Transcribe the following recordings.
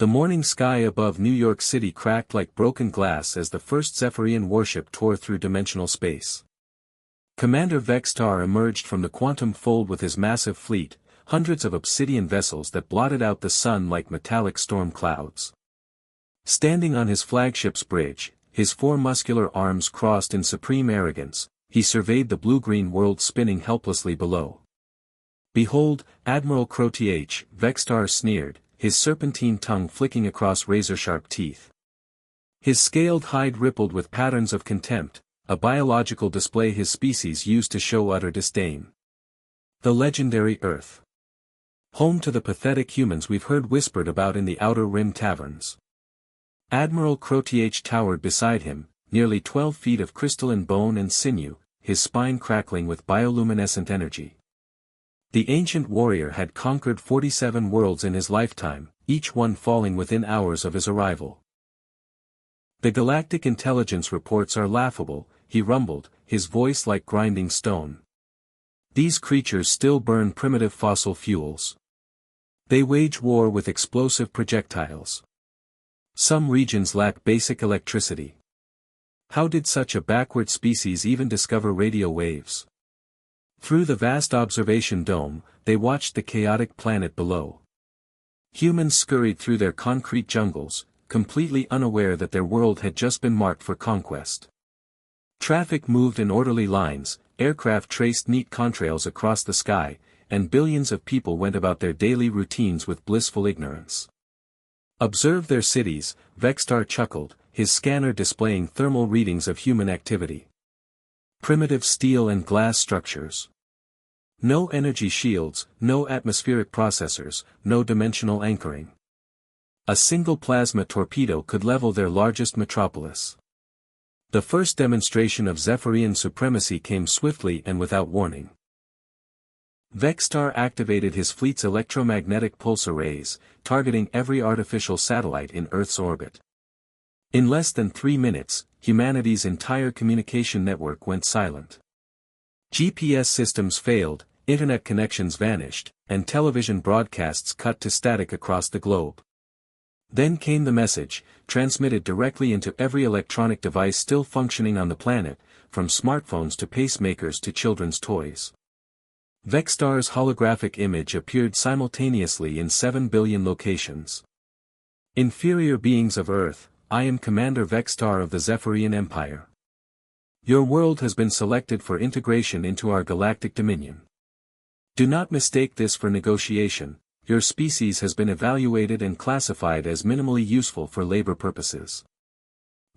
The morning sky above New York City cracked like broken glass as the first Zephyrian warship tore through dimensional space. Commander Vextar emerged from the quantum fold with his massive fleet, hundreds of obsidian vessels that blotted out the sun like metallic storm clouds. Standing on his flagship's bridge, his four muscular arms crossed in supreme arrogance, he surveyed the blue-green world spinning helplessly below. "Behold, Admiral Crotiach," Vextar sneered, his serpentine tongue flicking across razor-sharp teeth. His scaled hide rippled with patterns of contempt, a biological display his species used to show utter disdain. The legendary Earth. Home to the pathetic humans we've heard whispered about in the Outer Rim taverns. Admiral Crotiach towered beside him, nearly 12 feet of crystalline bone and sinew, his spine crackling with bioluminescent energy. The ancient warrior had conquered 47 worlds in his lifetime, each one falling within hours of his arrival. "The galactic intelligence reports are laughable," he rumbled, his voice like grinding stone. "These creatures still burn primitive fossil fuels. They wage war with explosive projectiles. Some regions lack basic electricity. How did such a backward species even discover radio waves?" Through the vast observation dome, they watched the chaotic planet below. Humans scurried through their concrete jungles, completely unaware that their world had just been marked for conquest. Traffic moved in orderly lines, aircraft traced neat contrails across the sky, and billions of people went about their daily routines with blissful ignorance. "Observe their cities," Vextar chuckled, his scanner displaying thermal readings of human activity. Primitive steel and glass structures. No energy shields, no atmospheric processors, no dimensional anchoring. A single plasma torpedo could level their largest metropolis. The first demonstration of Zephyrian supremacy came swiftly and without warning. Vextar activated his fleet's electromagnetic pulse arrays, targeting every artificial satellite in Earth's orbit. In less than 3 minutes, humanity's entire communication network went silent. GPS systems failed, internet connections vanished, and television broadcasts cut to static across the globe. Then came the message, transmitted directly into every electronic device still functioning on the planet, from smartphones to pacemakers to children's toys. Vextar's holographic image appeared simultaneously in 7 billion locations. "Inferior beings of Earth, I am Commander Vextar of the Zephyrian Empire. Your world has been selected for integration into our galactic dominion. Do not mistake this for negotiation. Your species has been evaluated and classified as minimally useful for labor purposes.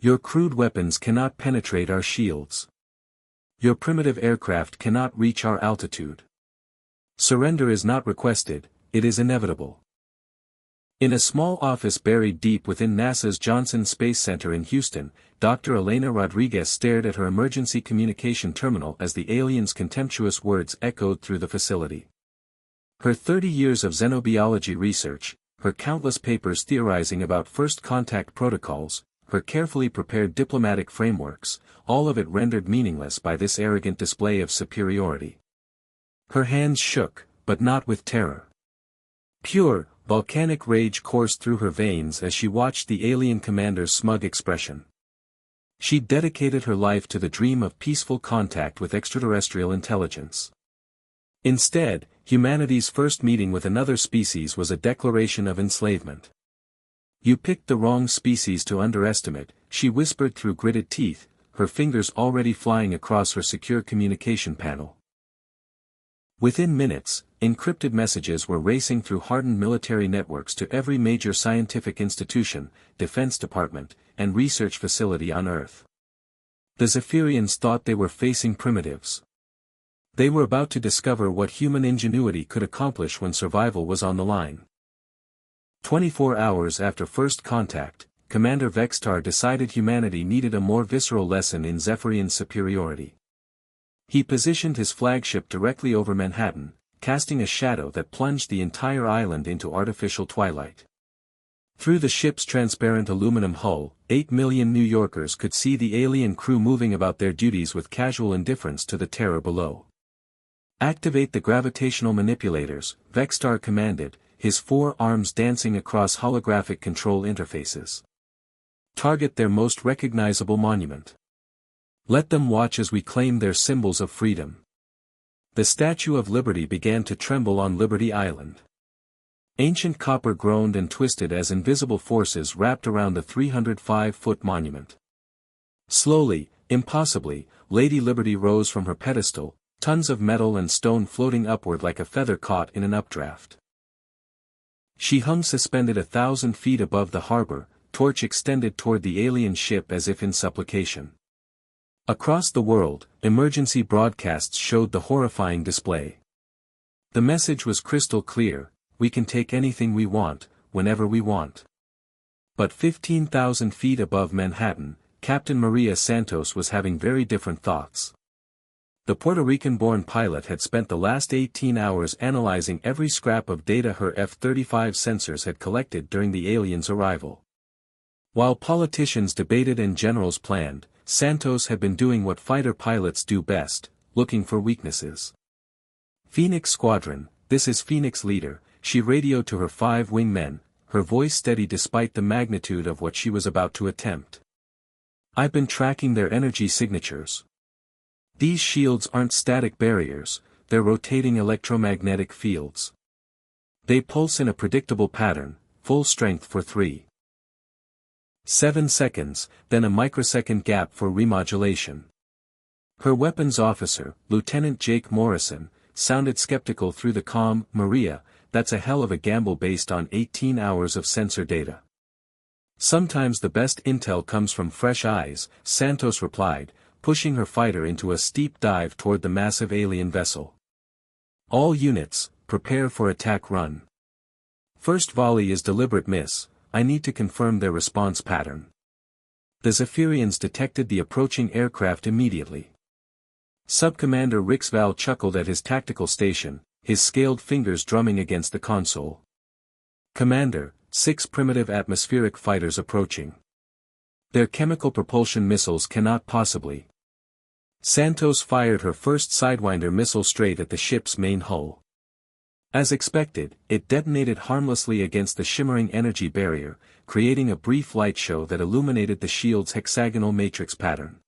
Your crude weapons cannot penetrate our shields. Your primitive aircraft cannot reach our altitude. Surrender is not requested, it is inevitable." In a small office buried deep within NASA's Johnson Space Center in Houston, Dr. Elena Rodriguez stared at her emergency communication terminal as the alien's contemptuous words echoed through the facility. Her 30 years of xenobiology research, her countless papers theorizing about first contact protocols, her carefully prepared diplomatic frameworks, all of it rendered meaningless by this arrogant display of superiority. Her hands shook, but not with terror. Pure, volcanic rage coursed through her veins as she watched the alien commander's smug expression. She'd dedicated her life to the dream of peaceful contact with extraterrestrial intelligence. Instead, humanity's first meeting with another species was a declaration of enslavement. "You picked the wrong species to underestimate," she whispered through gritted teeth, her fingers already flying across her secure communication panel. Within minutes, encrypted messages were racing through hardened military networks to every major scientific institution, defense department, and research facility on Earth. The Zephyrians thought they were facing primitives. They were about to discover what human ingenuity could accomplish when survival was on the line. 24 hours after first contact, Commander Vextar decided humanity needed a more visceral lesson in Zephyrian superiority. He positioned his flagship directly over Manhattan, casting a shadow that plunged the entire island into artificial twilight. Through the ship's transparent aluminum hull, 8 million New Yorkers could see the alien crew moving about their duties with casual indifference to the terror below. "Activate the gravitational manipulators," Vextar commanded, his 4 arms dancing across holographic control interfaces. Target their most recognizable monument. Let them watch as we claim their symbols of freedom. The Statue of Liberty began to tremble on Liberty Island. Ancient copper groaned and twisted as invisible forces wrapped around the 305-foot monument. Slowly, impossibly, Lady Liberty rose from her pedestal, tons of metal and stone floating upward like a feather caught in an updraft. She hung suspended 1,000 feet above the harbor, torch extended toward the alien ship as if in supplication. Across the world, emergency broadcasts showed the horrifying display. The message was crystal clear: we can take anything we want, whenever we want. But 15,000 feet above Manhattan, Captain Maria Santos was having very different thoughts. The Puerto Rican-born pilot had spent the last 18 hours analyzing every scrap of data her F-35 sensors had collected during the aliens' arrival. While politicians debated and generals planned, Santos had been doing what fighter pilots do best, looking for weaknesses. "Phoenix Squadron, this is Phoenix Leader," she radioed to her 5 wingmen, her voice steady despite the magnitude of what she was about to attempt. "I've been tracking their energy signatures. These shields aren't static barriers, they're rotating electromagnetic fields. They pulse in a predictable pattern, full strength for 3.7 seconds, then a microsecond gap for remodulation." Her weapons officer, Lieutenant Jake Morrison, sounded skeptical through the comm. "Maria, that's a hell of a gamble based on 18 hours of sensor data." "Sometimes the best intel comes from fresh eyes," Santos replied, pushing her fighter into a steep dive toward the massive alien vessel. "All units, prepare for attack run. First volley is deliberate miss, I need to confirm their response pattern." The Zephyrians detected the approaching aircraft immediately. Sub-Commander Rixval chuckled at his tactical station, his scaled fingers drumming against the console. "Commander, 6 primitive atmospheric fighters approaching. Their chemical propulsion missiles cannot possibly." Santos fired her first Sidewinder missile straight at the ship's main hull. As expected, it detonated harmlessly against the shimmering energy barrier, creating a brief light show that illuminated the shield's hexagonal matrix pattern.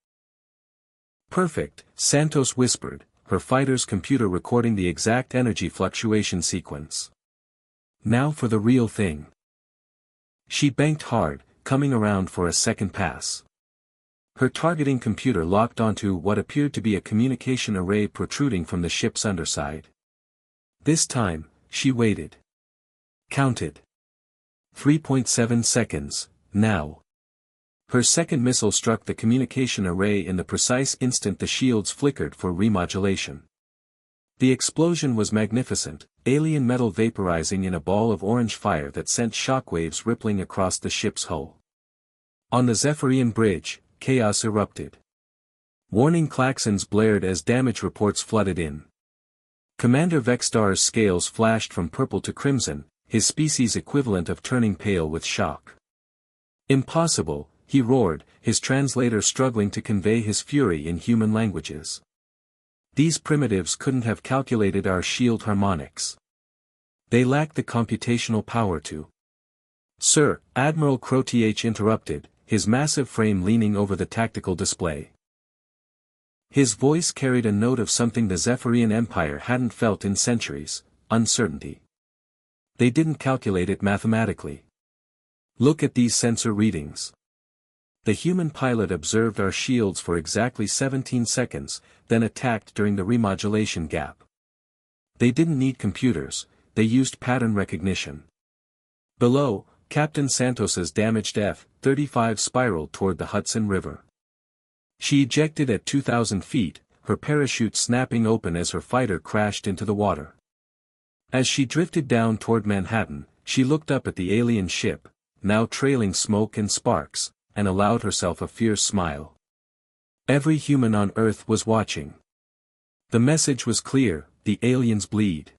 "Perfect," Santos whispered, her fighter's computer recording the exact energy fluctuation sequence. "Now for the real thing." She banked hard, coming around for a second pass. Her targeting computer locked onto what appeared to be a communication array protruding from the ship's underside. This time, she waited. Counted. 3.7 seconds, now. Her second missile struck the communication array in the precise instant the shields flickered for remodulation. The explosion was magnificent, alien metal vaporizing in a ball of orange fire that sent shockwaves rippling across the ship's hull. On the Zephyrian bridge, chaos erupted. Warning klaxons blared as damage reports flooded in. Commander Vextar's scales flashed from purple to crimson, his species equivalent of turning pale with shock. "Impossible," he roared, his translator struggling to convey his fury in human languages. "These primitives couldn't have calculated our shield harmonics. They lack the computational power to." "Sir," Admiral Crotiach interrupted, his massive frame leaning over the tactical display. His voice carried a note of something the Zephyrian Empire hadn't felt in centuries: uncertainty. "They didn't calculate it mathematically. Look at these sensor readings. The human pilot observed our shields for exactly 17 seconds, then attacked during the remodulation gap. They didn't need computers, they used pattern recognition." Below, Captain Santos's damaged F-35 spiraled toward the Hudson River. She ejected at 2,000 feet, her parachute snapping open as her fighter crashed into the water. As she drifted down toward Manhattan, she looked up at the alien ship, now trailing smoke and sparks, and allowed herself a fierce smile. Every human on Earth was watching. The message was clear: the aliens bleed.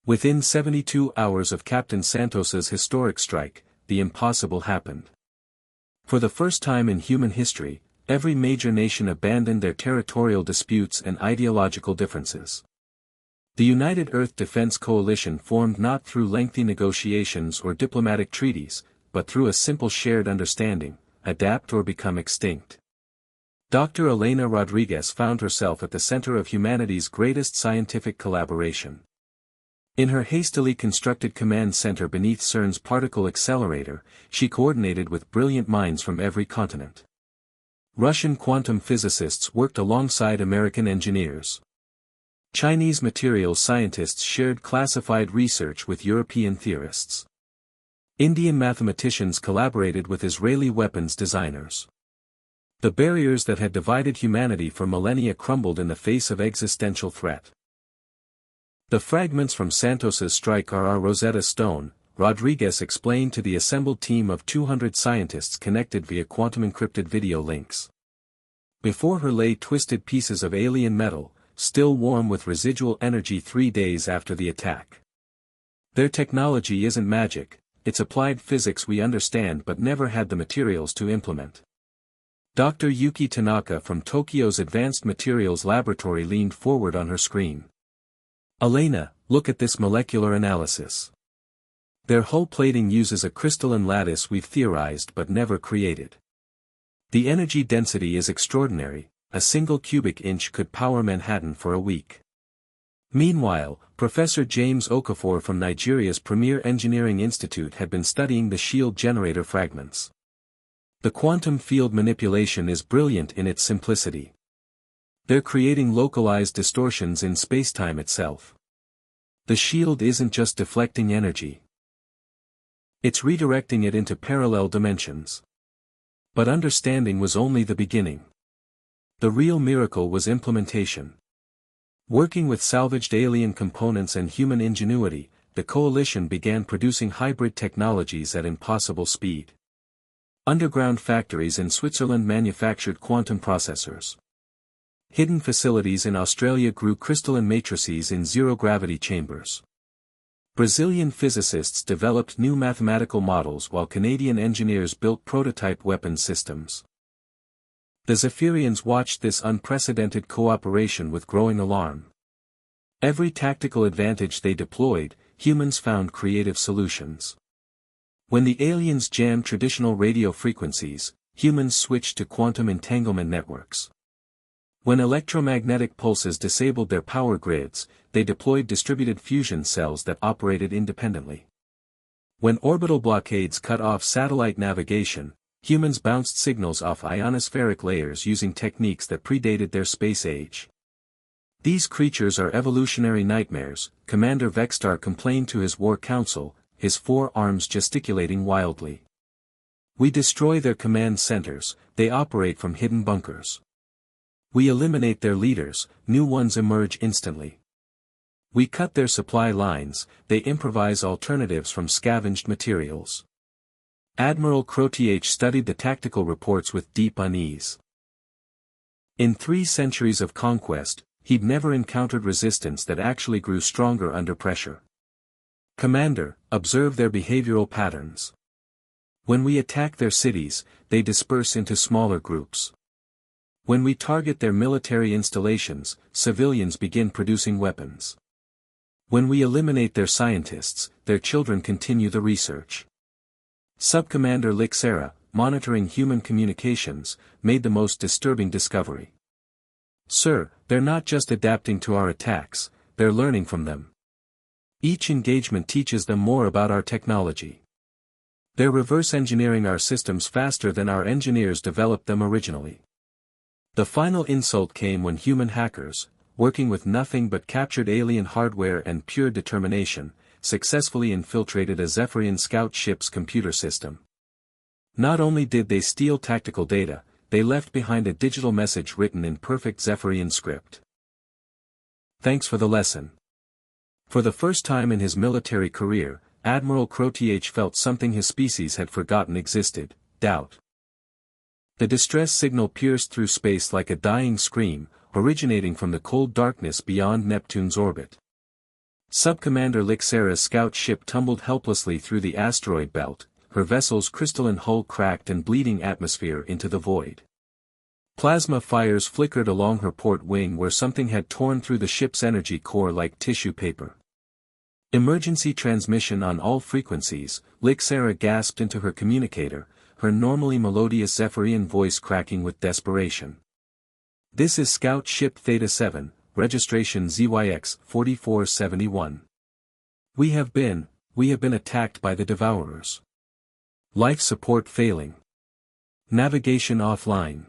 Within 72 hours of Captain Santos's historic strike, the impossible happened. For the first time in human history, every major nation abandoned their territorial disputes and ideological differences. The United Earth Defense Coalition formed not through lengthy negotiations or diplomatic treaties, but through a simple shared understanding: adapt or become extinct. Dr. Elena Rodriguez found herself at the center of humanity's greatest scientific collaboration. In her hastily constructed command center beneath CERN's particle accelerator, she coordinated with brilliant minds from every continent. Russian quantum physicists worked alongside American engineers. Chinese materials scientists shared classified research with European theorists. Indian mathematicians collaborated with Israeli weapons designers. The barriers that had divided humanity for millennia crumbled in the face of existential threat. The fragments from Santos's strike are our Rosetta Stone, Rodriguez explained to the assembled team of 200 scientists connected via quantum-encrypted video links. Before her lay twisted pieces of alien metal, still warm with residual energy 3 days after the attack. Their technology isn't magic, it's applied physics we understand but never had the materials to implement. Dr. Yuki Tanaka from Tokyo's Advanced Materials Laboratory leaned forward on her screen. Elena, look at this molecular analysis. Their hull plating uses a crystalline lattice we've theorized but never created. The energy density is extraordinary, a single cubic inch could power Manhattan for a week. Meanwhile, Professor James Okafor from Nigeria's premier engineering institute had been studying the shield generator fragments. The quantum field manipulation is brilliant in its simplicity. They're creating localized distortions in spacetime itself. The shield isn't just deflecting energy. It's redirecting it into parallel dimensions. But understanding was only the beginning. The real miracle was implementation. Working with salvaged alien components and human ingenuity, the coalition began producing hybrid technologies at impossible speed. Underground factories in Switzerland manufactured quantum processors. Hidden facilities in Australia grew crystalline matrices in zero-gravity chambers. Brazilian physicists developed new mathematical models while Canadian engineers built prototype weapon systems. The Zephyrians watched this unprecedented cooperation with growing alarm. Every tactical advantage they deployed, humans found creative solutions. When the aliens jammed traditional radio frequencies, humans switched to quantum entanglement networks. When electromagnetic pulses disabled their power grids, they deployed distributed fusion cells that operated independently. When orbital blockades cut off satellite navigation, humans bounced signals off ionospheric layers using techniques that predated their space age. These creatures are evolutionary nightmares, Commander Vextar complained to his war council, his 4 arms gesticulating wildly. We destroy their command centers, they operate from hidden bunkers. We eliminate their leaders, new ones emerge instantly. We cut their supply lines, they improvise alternatives from scavenged materials. Admiral Crotih studied the tactical reports with deep unease. In 3 centuries of conquest, he'd never encountered resistance that actually grew stronger under pressure. Commander, observe their behavioral patterns. When we attack their cities, they disperse into smaller groups. When we target their military installations, civilians begin producing weapons. When we eliminate their scientists, their children continue the research. Subcommander Lixera, monitoring human communications, made the most disturbing discovery. Sir, they're not just adapting to our attacks, they're learning from them. Each engagement teaches them more about our technology. They're reverse engineering our systems faster than our engineers developed them originally. The final insult came when human hackers, working with nothing but captured alien hardware and pure determination, successfully infiltrated a Zephyrian scout ship's computer system. Not only did they steal tactical data, they left behind a digital message written in perfect Zephyrian script. Thanks for the lesson. For the first time in his military career, Admiral Crotih felt something his species had forgotten existed: doubt. The distress signal pierced through space like a dying scream, originating from the cold darkness beyond Neptune's orbit. Subcommander Lixera's scout ship tumbled helplessly through the asteroid belt, her vessel's crystalline hull cracked and bleeding atmosphere into the void. Plasma fires flickered along her port wing where something had torn through the ship's energy core like tissue paper. Emergency transmission on all frequencies, Lixera gasped into her communicator, her normally melodious Zephyrian voice cracking with desperation. "This is Scout Ship Theta 7, registration ZYX 4471. We have been attacked by the Devourers. Life support failing. Navigation offline.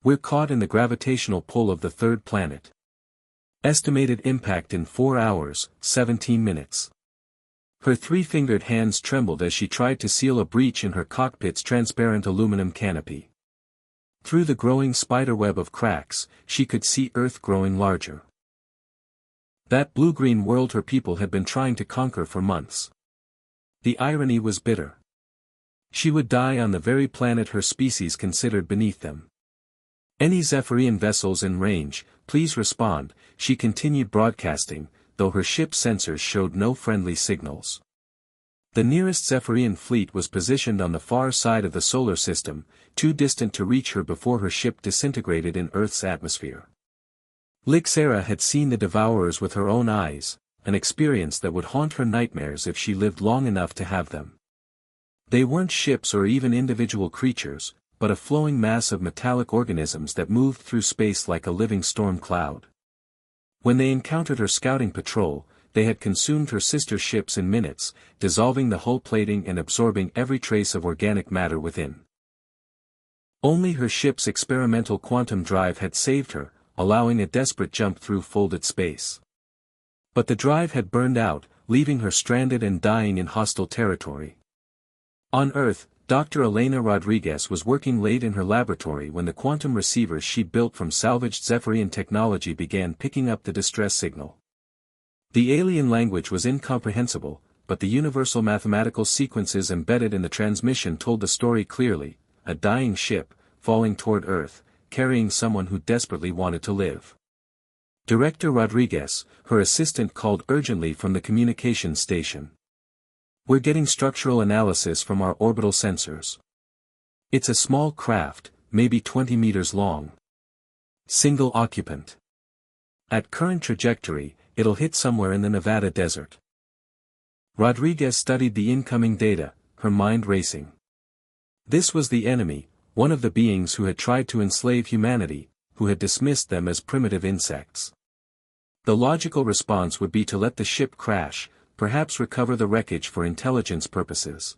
We're caught in the gravitational pull of the third planet. Estimated impact in 4 hours, 17 minutes. Her three-fingered hands trembled as she tried to seal a breach in her cockpit's transparent aluminum canopy. Through the growing spiderweb of cracks, she could see Earth growing larger. That blue-green world her people had been trying to conquer for months. The irony was bitter. She would die on the very planet her species considered beneath them. Any Zephyrian vessels in range, please respond, she continued broadcasting, though her ship's sensors showed no friendly signals. The nearest Zephyrian fleet was positioned on the far side of the solar system, too distant to reach her before her ship disintegrated in Earth's atmosphere. Lixera had seen the Devourers with her own eyes, an experience that would haunt her nightmares if she lived long enough to have them. They weren't ships or even individual creatures, but a flowing mass of metallic organisms that moved through space like a living storm cloud. When they encountered her scouting patrol, they had consumed her sister ships in minutes, dissolving the hull plating and absorbing every trace of organic matter within. Only her ship's experimental quantum drive had saved her, allowing a desperate jump through folded space. But the drive had burned out, leaving her stranded and dying in hostile territory. On Earth, Dr. Elena Rodriguez was working late in her laboratory when the quantum receivers she built from salvaged Zephyrian technology began picking up the distress signal. The alien language was incomprehensible, but the universal mathematical sequences embedded in the transmission told the story clearly: a dying ship, falling toward Earth, carrying someone who desperately wanted to live. Director Rodriguez, her assistant, called urgently from the communications station. "We're getting structural analysis from our orbital sensors. It's a small craft, maybe 20 meters long. Single occupant. At current trajectory, it'll hit somewhere in the Nevada desert." Rodriguez studied the incoming data, her mind racing. This was the enemy, one of the beings who had tried to enslave humanity, who had dismissed them as primitive insects. The logical response would be to let the ship crash, perhaps recover the wreckage for intelligence purposes.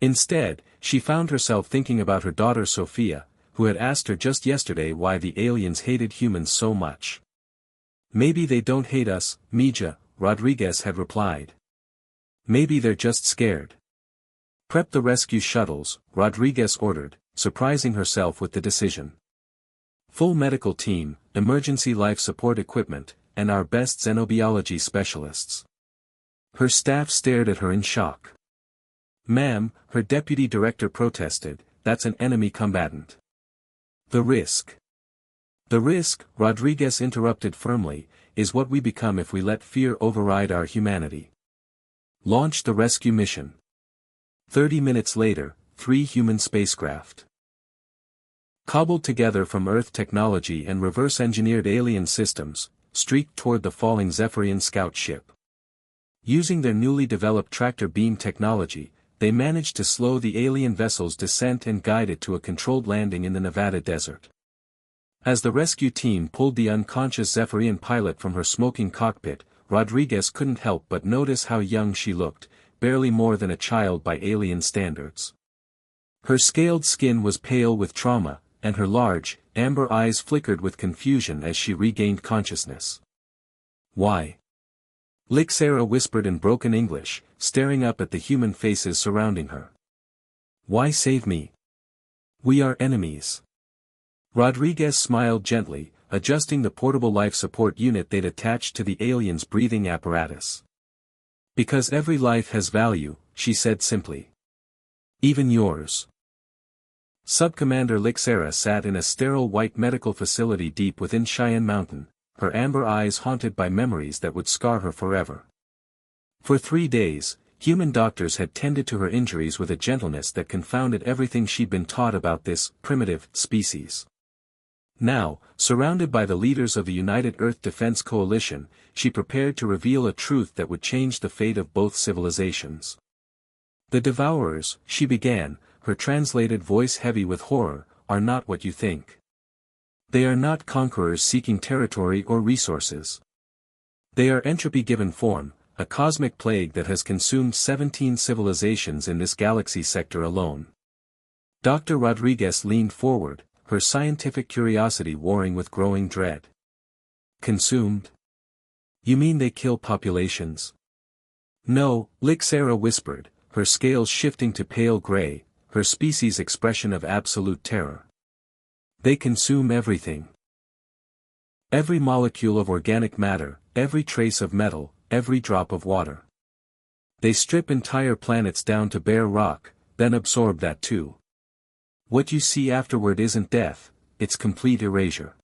Instead, she found herself thinking about her daughter Sophia, who had asked her just yesterday why the aliens hated humans so much. "Maybe they don't hate us, Mija," Rodriguez had replied. "Maybe they're just scared." "Prep the rescue shuttles," Rodriguez ordered, surprising herself with the decision. "Full medical team, emergency life support equipment, and our best xenobiology specialists." Her staff stared at her in shock. "Ma'am," her deputy director protested, "that's an enemy combatant." "The risk." "The risk," Rodriguez interrupted firmly, "is what we become if we let fear override our humanity. Launch the rescue mission." 30 minutes later, 3 human spacecraft, cobbled together from Earth technology and reverse-engineered alien systems, streaked toward the falling Zephyrian scout ship. Using their newly developed tractor beam technology, they managed to slow the alien vessel's descent and guide it to a controlled landing in the Nevada desert. As the rescue team pulled the unconscious Zephyrian pilot from her smoking cockpit, Rodriguez couldn't help but notice how young she looked, barely more than a child by alien standards. Her scaled skin was pale with trauma, and her large, amber eyes flickered with confusion as she regained consciousness. "Why?" Lixera whispered in broken English, staring up at the human faces surrounding her. "Why save me? We are enemies." Rodriguez smiled gently, adjusting the portable life support unit they'd attached to the alien's breathing apparatus. "Because every life has value," she said simply. "Even yours." Subcommander Lixera sat in a sterile white medical facility deep within Cheyenne Mountain, her amber eyes haunted by memories that would scar her forever. For 3 days, human doctors had tended to her injuries with a gentleness that confounded everything she'd been taught about this primitive species. Now, surrounded by the leaders of the United Earth Defense Coalition, she prepared to reveal a truth that would change the fate of both civilizations. The Devourers, she began, her translated voice heavy with horror, are not what you think. They are not conquerors seeking territory or resources. They are entropy given form, a cosmic plague that has consumed 17 civilizations in this galaxy sector alone. Dr. Rodriguez leaned forward, her scientific curiosity warring with growing dread. Consumed? You mean they kill populations? No, Lixera whispered, her scales shifting to pale gray, her species' expression of absolute terror. They consume everything. Every molecule of organic matter, every trace of metal, every drop of water. They strip entire planets down to bare rock, then absorb that too. What you see afterward isn't death, it's complete erasure.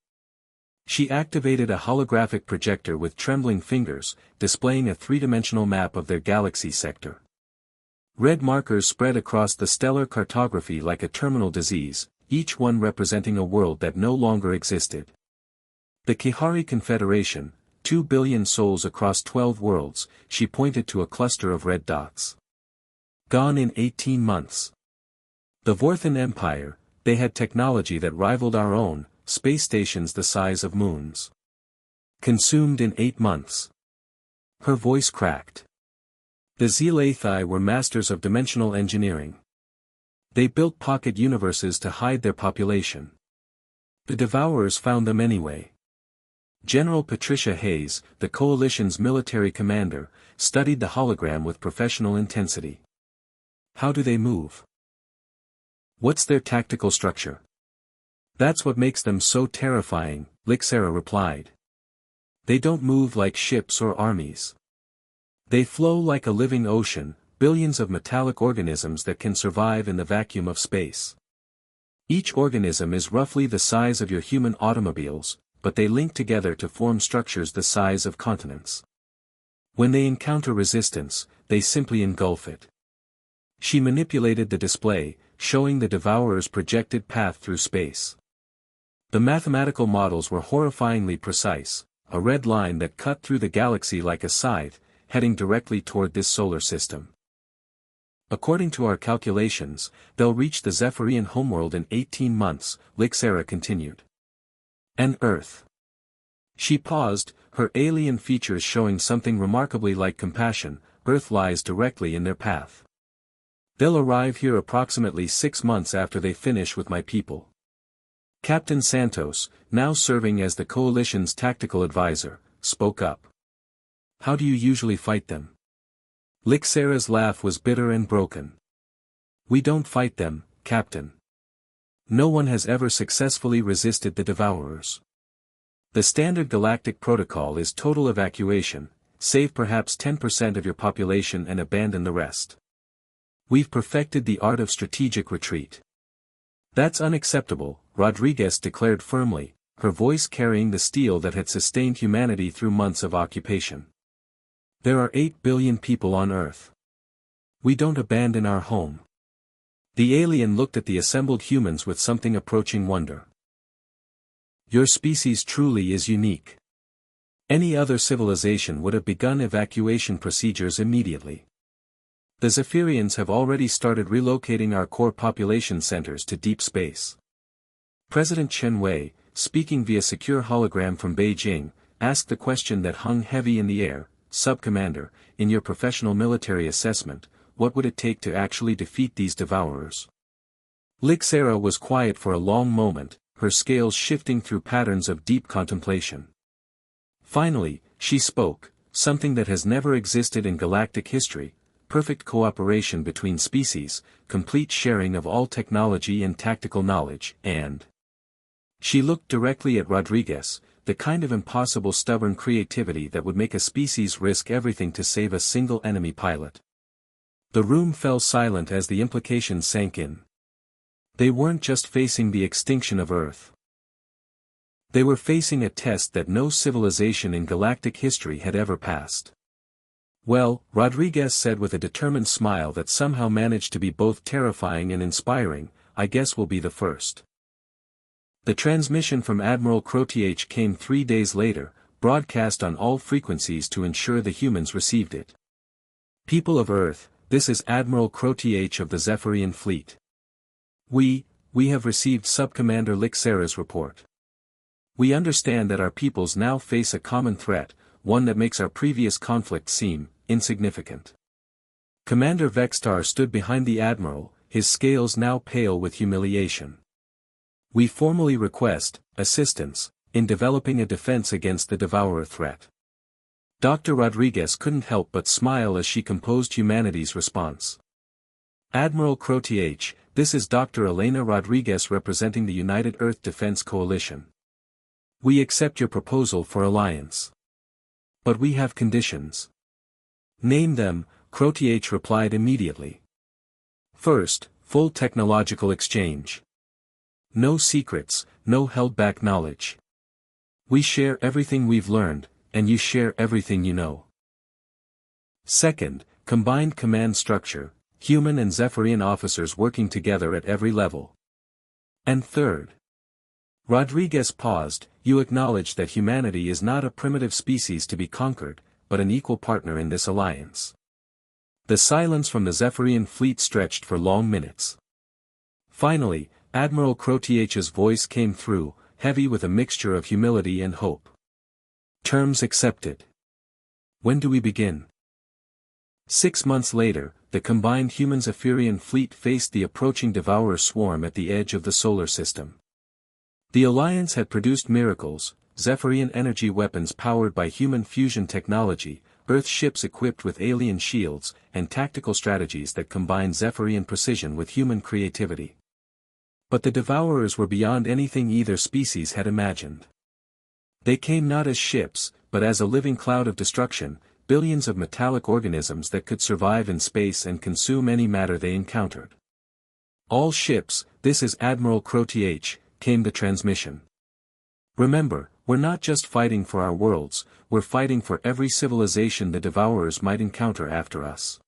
She activated a holographic projector with trembling fingers, displaying a three-dimensional map of their galaxy sector. Red markers spread across the stellar cartography like a terminal disease, each one representing a world that no longer existed. The Kihari Confederation, 2 billion souls across 12 worlds, she pointed to a cluster of red dots. Gone in 18 months. The Vorthan Empire, they had technology that rivaled our own, space stations the size of moons. Consumed in 8 months. Her voice cracked. The Zelathai were masters of dimensional engineering. They built pocket universes to hide their population. The Devourers found them anyway. General Patricia Hayes, the Coalition's military commander, studied the hologram with professional intensity. How do they move? What's their tactical structure? That's what makes them so terrifying, Lixera replied. They don't move like ships or armies. They flow like a living ocean, billions of metallic organisms that can survive in the vacuum of space. Each organism is roughly the size of your human automobiles, but they link together to form structures the size of continents. When they encounter resistance, they simply engulf it. She manipulated the display, showing the Devourer's projected path through space. The mathematical models were horrifyingly precise, a red line that cut through the galaxy like a scythe, heading directly toward this solar system. According to our calculations, they'll reach the Zephyrian homeworld in 18 months, Lixera continued. And Earth. She paused, her alien features showing something remarkably like compassion. Earth lies directly in their path. They'll arrive here approximately 6 months after they finish with my people. Captain Santos, now serving as the Coalition's tactical advisor, spoke up. How do you usually fight them? Lixera's laugh was bitter and broken. We don't fight them, Captain. No one has ever successfully resisted the Devourers. The standard galactic protocol is total evacuation, save perhaps 10% of your population and abandon the rest. We've perfected the art of strategic retreat. That's unacceptable, Rodriguez declared firmly, her voice carrying the steel that had sustained humanity through months of occupation. There are 8 billion people on Earth. We don't abandon our home. The alien looked at the assembled humans with something approaching wonder. Your species truly is unique. Any other civilization would have begun evacuation procedures immediately. The Zephyrians have already started relocating our core population centers to deep space. President Chen Wei, speaking via secure hologram from Beijing, asked the question that hung heavy in the air, Sub-Commander, in your professional military assessment, what would it take to actually defeat these Devourers? Lixera was quiet for a long moment, her scales shifting through patterns of deep contemplation. Finally, she spoke, something that has never existed in galactic history: perfect cooperation between species, complete sharing of all technology and tactical knowledge, and... She looked directly at Rodriguez, the kind of impossible stubborn creativity that would make a species risk everything to save a single enemy pilot. The room fell silent as the implications sank in. They weren't just facing the extinction of Earth. They were facing a test that no civilization in galactic history had ever passed. Well, Rodriguez said with a determined smile that somehow managed to be both terrifying and inspiring, I guess we'll be the first. The transmission from Admiral Crotiach came 3 days later, broadcast on all frequencies to ensure the humans received it. People of Earth, this is Admiral Crotiach of the Zephyrian Fleet. We have received Subcommander Lixera's report. We understand that our peoples now face a common threat, one that makes our previous conflict seem insignificant. Commander Vextar stood behind the Admiral, his scales now pale with humiliation. We formally request assistance in developing a defense against the Devourer threat. Dr. Rodriguez couldn't help but smile as she composed humanity's response. Admiral Crotiach, this is Dr. Elena Rodriguez representing the United Earth Defense Coalition. We accept your proposal for alliance. But we have conditions. Name them, Crotiach replied immediately. First, full technological exchange. No secrets, no held-back knowledge. We share everything we've learned, and you share everything you know. Second, combined command structure, human and Zephyrian officers working together at every level. And third. Rodriguez paused, you acknowledge that humanity is not a primitive species to be conquered, but an equal partner in this alliance. The silence from the Zephyrian fleet stretched for long minutes. Finally, Admiral Crotiach's voice came through, heavy with a mixture of humility and hope. Terms accepted. When do we begin? 6 months later, the combined human-Zephyrian fleet faced the approaching Devourer swarm at the edge of the solar system. The Alliance had produced miracles, Zephyrian energy weapons powered by human fusion technology, Earth ships equipped with alien shields, and tactical strategies that combined Zephyrian precision with human creativity. But the Devourers were beyond anything either species had imagined. They came not as ships, but as a living cloud of destruction, billions of metallic organisms that could survive in space and consume any matter they encountered. All ships, this is Admiral Crotiach, came the transmission. Remember, we're not just fighting for our worlds, we're fighting for every civilization the Devourers might encounter after us.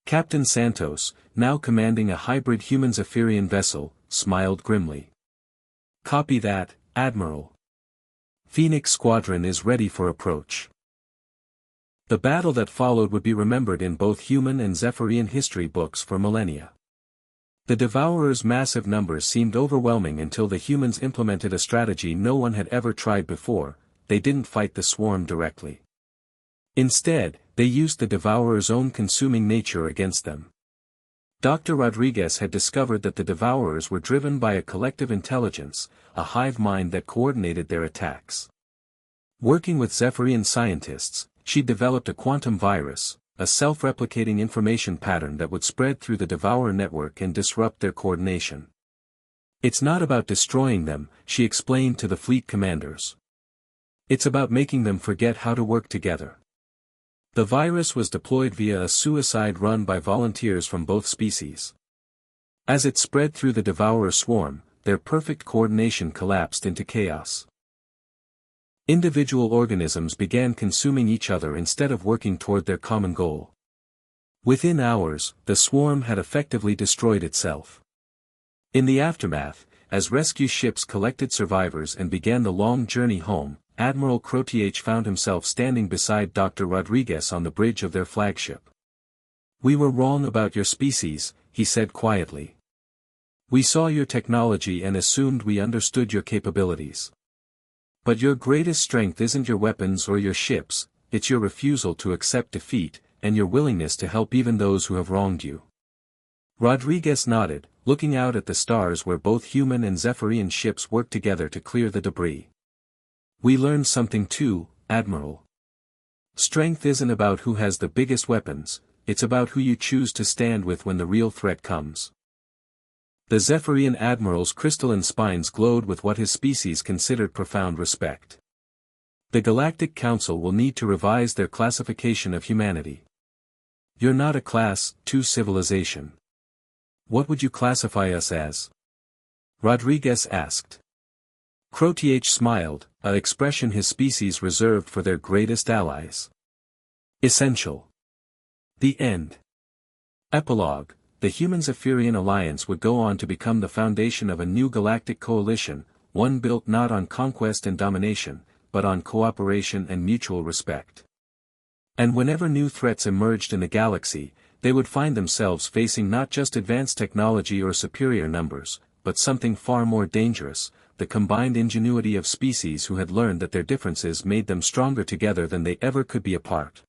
Captain Santos, now commanding a hybrid human-Zephyrian vessel, smiled grimly. Copy that, Admiral. Phoenix Squadron is ready for approach. The battle that followed would be remembered in both human and Zephyrian history books for millennia. The Devourers' massive numbers seemed overwhelming until the humans implemented a strategy no one had ever tried before, they didn't fight the swarm directly. Instead, they used the Devourers' own consuming nature against them. Dr. Rodriguez had discovered that the Devourers were driven by a collective intelligence, a hive mind that coordinated their attacks. Working with Zephyrian scientists, she developed a quantum virus, a self-replicating information pattern that would spread through the Devourer network and disrupt their coordination. It's not about destroying them, she explained to the fleet commanders. It's about making them forget how to work together. The virus was deployed via a suicide run by volunteers from both species. As it spread through the Devourer swarm, their perfect coordination collapsed into chaos. Individual organisms began consuming each other instead of working toward their common goal. Within hours, the swarm had effectively destroyed itself. In the aftermath, as rescue ships collected survivors and began the long journey home, Admiral Crotiach found himself standing beside Dr. Rodriguez on the bridge of their flagship. We were wrong about your species, he said quietly. We saw your technology and assumed we understood your capabilities. But your greatest strength isn't your weapons or your ships, it's your refusal to accept defeat, and your willingness to help even those who have wronged you. Rodriguez nodded, looking out at the stars where both human and Zephyrian ships worked together to clear the debris. We learned something too, Admiral. Strength isn't about who has the biggest weapons, it's about who you choose to stand with when the real threat comes. The Zephyrian Admiral's crystalline spines glowed with what his species considered profound respect. The Galactic Council will need to revise their classification of humanity. You're not a class 2 civilization. What would you classify us as? Rodriguez asked. Crotiach smiled, an expression his species reserved for their greatest allies. Essential. The end. Epilogue. The Human-Zephyrian Alliance would go on to become the foundation of a new galactic coalition, one built not on conquest and domination, but on cooperation and mutual respect. And whenever new threats emerged in the galaxy, they would find themselves facing not just advanced technology or superior numbers, but something far more dangerous, the combined ingenuity of species who had learned that their differences made them stronger together than they ever could be apart.